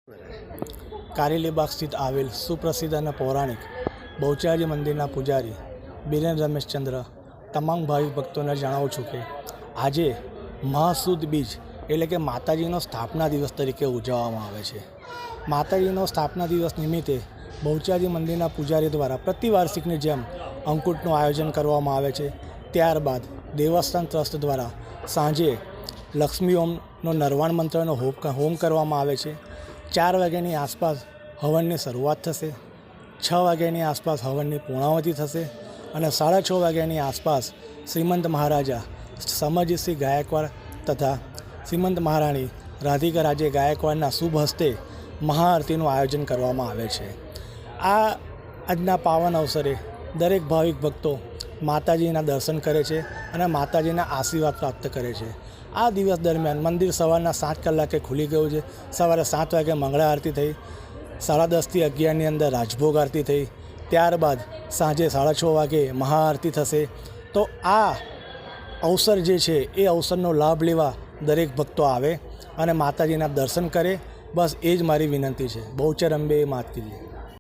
કારેલીબાગ સ્થિત આવેલ સુપ્રસિદ્ધ અને પૌરાણિક બહુચરાજી મંદિરના પૂજારી બિરેન રમેશચંદ્ર તમામ ભાવિક ભક્તોને જણાવું છું કે આજે મહાસુદ બીજ એટલે કે માતાજીનો સ્થાપના દિવસ તરીકે ઉજવવામાં આવે છે। માતાજીનો સ્થાપના દિવસ નિમિત્તે બહુચરાજી મંદિરના પૂજારી દ્વારા પ્રતિવાર્ષિકની જેમ અંકુટનું આયોજન કરવામાં આવે છે। ત્યારબાદ દેવસ્થાન ટ્રસ્ટ દ્વારા સાંજે લક્ષ્મી ઓમનો નરવાણ મંત્રનો હોમ કરવામાં આવે છે। 4 વાગ્યાની આસપાસ હવનની શરૂઆત થશે। 6 વાગ્યાની આસપાસ હવનની પૂર્ણાવતિ થશે અને 6:30 વાગ્યાની આસપાસ શ્રીમંત મહારાજા સમરજીતસિંહ ગાયકવાડ તથા શ્રીમંત મહારાણી રાધિકા રાજે ગાયકવાડના શુભ હસ્તે મહાઆરતીનું આયોજન કરવામાં આવે છે। આજના પાવન અવસરે દરેક ભાવિક ભક્તો માતાજીના દર્શન કરે છે અને માતાજીના આશીર્વાદ પ્રાપ્ત કરે છે। આ દિવસ દરમિયાન મંદિર સવારના 7 કલાકે ખુલી ગયું છે। સવારે 7 વાગે મંગળા આરતી થઈ, 10:30 થી 11ની અંદર રાજભોગ આરતી થઈ, ત્યારબાદ સાંજે 6:30 વાગે મહાઆરતી થશે। તો આ અવસર જે છે એ અવસરનો લાભ લેવા દરેક ભક્તો આવે અને માતાજીના દર્શન કરે, બસ એ જ મારી વિનંતી છે। બહુચર અંબે માત કી જય।